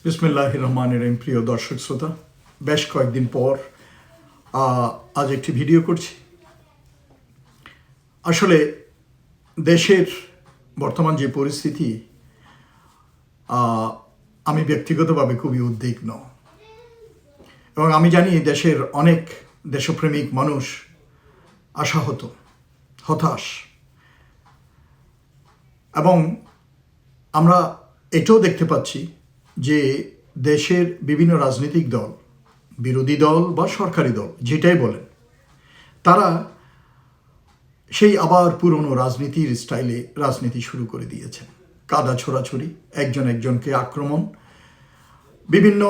বিসমিল্লাহির রহমানির রহিম। প্রিয় দর্শক শ্রোতা, বেশ কয়েকদিন পর আজ একটি ভিডিও করছি। আসলে দেশের বর্তমান যে পরিস্থিতি, আমি ব্যক্তিগতভাবে খুবই উদ্বিগ্ন এবং আমি জানি দেশের অনেক দেশপ্রেমিক মানুষ আশাহত, হতাশ, এবং আমরা এটাও দেখতে পাচ্ছি যে দেশের বিভিন্ন রাজনৈতিক দল, বিরোধী দল বা সরকারি দল যেটাই বলেন, তারা সেই আবার পুরনো রাজনীতির স্টাইলে রাজনীতি শুরু করে দিয়েছে। কাদা ছোড়াছুড়ি, একজন একজনকে আক্রমণ, বিভিন্ন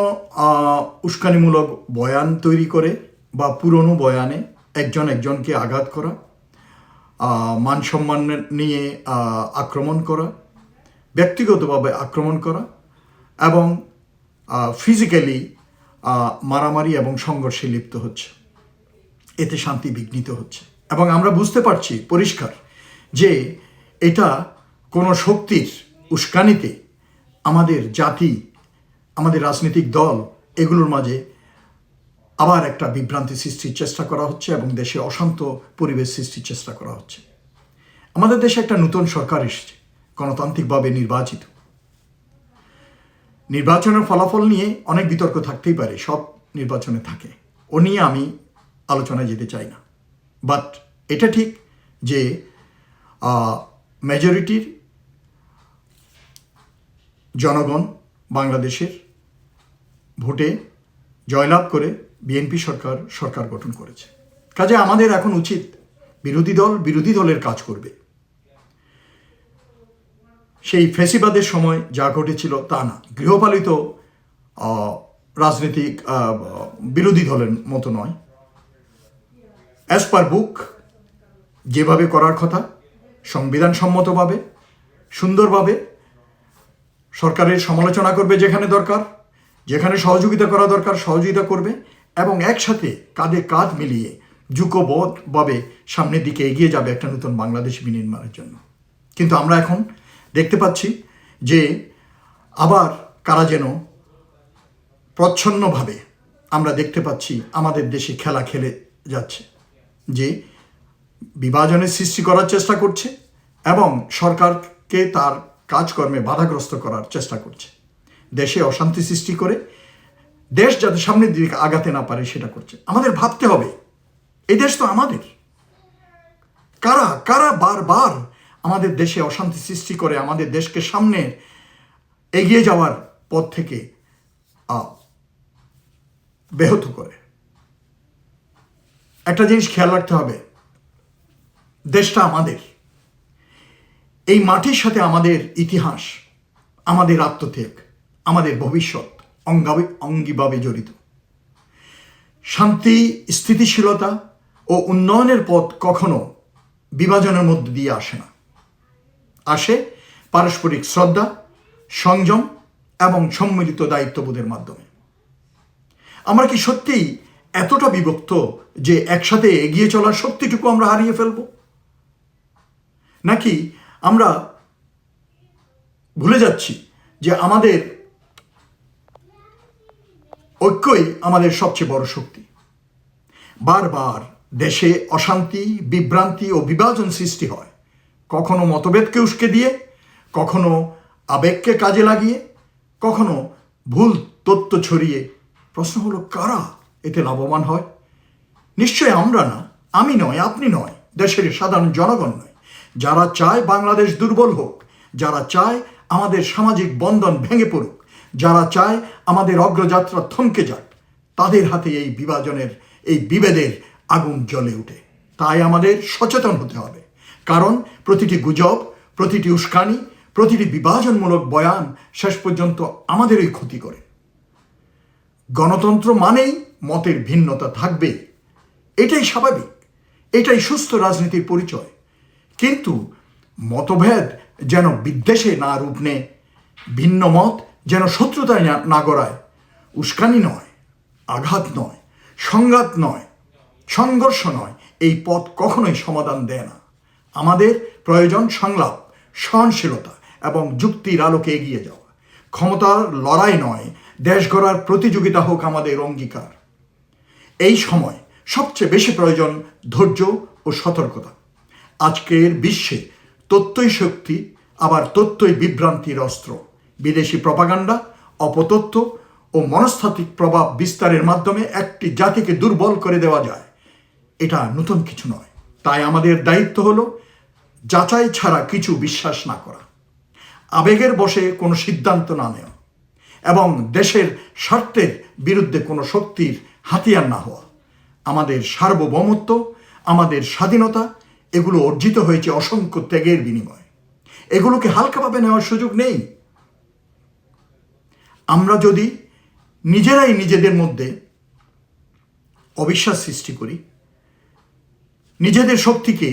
উস্কানিমূলক বয়ান তৈরি করে বা পুরনো বয়ানে একজন একজনকে আঘাত করা, মান সম্মান নিয়ে আক্রমণ করা, ব্যক্তিগতভাবে আক্রমণ করা এবং ফিজিক্যালি মারামারি এবং সংঘর্ষে লিপ্ত হচ্ছে। এতে শান্তি বিঘ্নিত হচ্ছে এবং আমরা বুঝতে পারছি পরিষ্কার যে এটা কোনো শক্তির উস্কানিতে আমাদের জাতি, আমাদের রাজনৈতিক দল, এগুলোর মাঝে আবার একটা বিভ্রান্তি সৃষ্টির চেষ্টা করা হচ্ছে এবং দেশে অশান্ত পরিবেশ সৃষ্টির চেষ্টা করা হচ্ছে। আমাদের দেশে একটা নতুন সরকার এসেছে, গণতান্ত্রিকভাবে নির্বাচিত। নির্বাচনের ফলাফল নিয়ে অনেক বিতর্ক থাকতেই পারে, সব নির্বাচনে থাকে, ও নিয়ে আমি আলোচনায় যেতে চাই না। বাট এটা ঠিক যে মেজরিটির জনগণ বাংলাদেশের ভোটে জয়লাভ করে বিএনপি সরকার গঠন করেছে। কাজে আমাদের এখন উচিত বিরোধী দলের কাজ করবে। সেই ফ্যাসিবাদের সময় যা ঘটেছিল তা না, গৃহপালিত রাজনৈতিক বিরোধী দলের মতো নয়। অ্যাজ পার বুক যেভাবে করার কথা, সংবিধানসম্মতভাবে, সুন্দরভাবে সরকারের সমালোচনা করবে যেখানে দরকার, যেখানে সহযোগিতা করা দরকার সহযোগিতা করবে এবং একসাথে কাঁধে কাঁধ মিলিয়ে যুগবদ্ধভাবে সামনের দিকে এগিয়ে যাবে একটা নতুন বাংলাদেশ বিনির্মাণের জন্য। কিন্তু আমরা এখন দেখতে পাচ্ছি যে আবার কারা যেন প্রচ্ছন্নভাবে আমরা দেখতে পাচ্ছি আমাদের দেশে খেলা খেলে যাচ্ছে, যে বিভাজনের সৃষ্টি করার চেষ্টা করছে এবং সরকারকে তার কাজকর্মে বাধাগ্রস্ত করার চেষ্টা করছে। দেশে অশান্তি সৃষ্টি করে দেশ যাতে সামনের দিকে আগাতে না পারে সেটা করছে। আমাদের ভাবতে হবে, এই দেশ তো আমাদের। কারা কারা বারবার আমাদের দেশে অশান্তি সৃষ্টি করে আমাদের দেশকে সামনে এগিয়ে যাওয়ার পথ থেকে ব্যাহত করে। একটা জিনিস খেয়াল রাখতে হবে, দেশটা আমাদের, এই মাটির সাথে আমাদের ইতিহাস, আমাদের আত্মত্যাগ, আমাদের ভবিষ্যৎ অঙ্গিভাবে জড়িত। শান্তি, স্থিতিশীলতা ও উন্নয়নের পথ কখনো বিভাজনের মধ্যে দিয়ে আসে না, আসে পারস্পরিক শ্রদ্ধা, সংযম এবং সম্মিলিত দায়িত্ববোধের মাধ্যমে। আমরা কি সত্যিই এতটা বিভক্ত যে একসাথে এগিয়ে চলার শক্তিটুকু আমরা হারিয়ে ফেলব? নাকি আমরা ভুলে যাচ্ছি যে আমাদের ঐক্যই আমাদের সবচেয়ে বড় শক্তি? বারবার দেশে অশান্তি, বিভ্রান্তি ও বিভাজন সৃষ্টি হয়, কখনো মতভেদকে উস্কে দিয়ে, কখনো আবেগকে কাজে লাগিয়ে, কখনো ভুল তথ্য ছড়িয়ে। প্রশ্ন হলো, কারা এতে লাভবান হয়? নিশ্চয় আমরা না, আমি নয়, আপনি নয়, দেশের সাধারণ জনগণ নয়। যারা চায় বাংলাদেশ দুর্বল হোক, যারা চায় আমাদের সামাজিক বন্ধন ভেঙে পড়ুক, যারা চায় আমাদের অগ্রযাত্রা থমকে যাক, তাদের হাতে এই বিভেদের আগুন জ্বলে ওঠে। তাই আমাদের সচেতন হতে হবে, কারণ প্রতিটি গুজব, প্রতিটি উস্কানি, প্রতিটি বিভাজনমূলক বয়ান শেষ পর্যন্ত আমাদেরই ক্ষতি করে। গণতন্ত্র মানেই মতের ভিন্নতা থাকবে, এটাই স্বাভাবিক, এটাই সুস্থ রাজনীতির পরিচয়। কিন্তু মতভেদ যেন বিদ্বেষে না রূপ নেয়, ভিন্ন মত যেন শত্রুতায় না গড়ায়। উস্কানি নয়, আঘাত নয়, সংঘাত নয়, সংঘর্ষ নয়, এই পথ কখনোই সমাধান দেয় না। আমাদের প্রয়োজন সংলাপ, সহনশীলতা এবং যুক্তির আলোকে এগিয়ে যাওয়া। ক্ষমতার লড়াই নয়, দেশ গড়ার প্রতিযোগিতা হোক আমাদের অঙ্গীকার। এই সময় সবচেয়ে বেশি প্রয়োজন ধৈর্য ও সতর্কতা। আজকের বিশ্বে তথ্যই শক্তি, আবার তথ্যই বিভ্রান্তির অস্ত্র। বিদেশি প্রপাগান্ডা, অপতথ্য ও মনস্তাত্ত্বিক প্রভাব বিস্তারের মাধ্যমে একটি জাতিকে দুর্বল করে দেওয়া যায়। এটা নতুন কিছু নয়। তাই আমাদের দায়িত্ব হলো যাচাই ছাড়া কিছু বিশ্বাস না করা, আবেগের বশে কোনো সিদ্ধান্ত না নেওয়া এবং দেশের স্বার্থের বিরুদ্ধে কোনো শক্তির হাতিয়ার না হওয়া। আমাদের সার্বভৌমত্ব, আমাদের স্বাধীনতা, এগুলো অর্জিত হয়েছে অসংখ্য ত্যাগের বিনিময়ে। এগুলোকে হালকাভাবে নেওয়ার সুযোগ নেই। আমরা যদি নিজেরাই নিজেদের মধ্যে অবিশ্বাস সৃষ্টি করি, নিজেদের শক্তিকে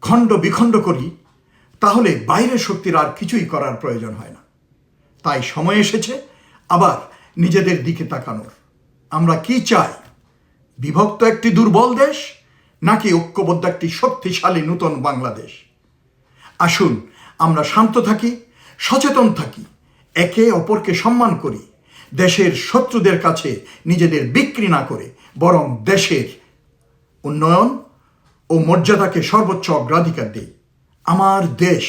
খণ্ড বিখণ্ড করি, তাহলে বাইরের শক্তির আর কিছুই করার প্রয়োজন হয় না। তাই সময় এসেছে আবার নিজেদের দিকে তাকানোর। আমরা কি চাই? বিভক্ত একটি দুর্বল দেশ, নাকি ঐক্যবদ্ধ একটি শক্তিশালী নূতন বাংলাদেশ? আসুন আমরা শান্ত থাকি, সচেতন থাকি, একে অপরকে সম্মান করি, দেশের শত্রুদের কাছে নিজেদের বিক্রি না করে বরং দেশের উন্নয়ন ও মর্যাদাকে সর্বোচ্চ অগ্রাধিকার দেই। আমার দেশ,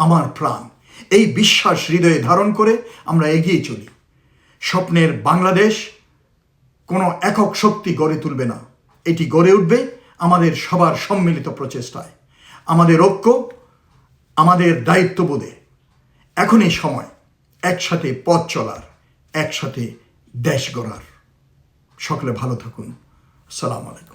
আমার প্রাণ, এই বিশ্বাস হৃদয়ে ধারণ করে আমরা এগিয়ে চলি। স্বপ্নের বাংলাদেশ কোনো একক শক্তি গড়ে তুলবে না, এটি গড়ে উঠবে আমাদের সবার সম্মিলিত প্রচেষ্টায়, আমাদের ঐক্য, আমাদের দায়িত্ববোধে। এখনই সময় একসাথে পথ চলার, একসাথে দেশ গড়ার। সকলে ভালো থাকুন। আসসালামু আলাইকুম।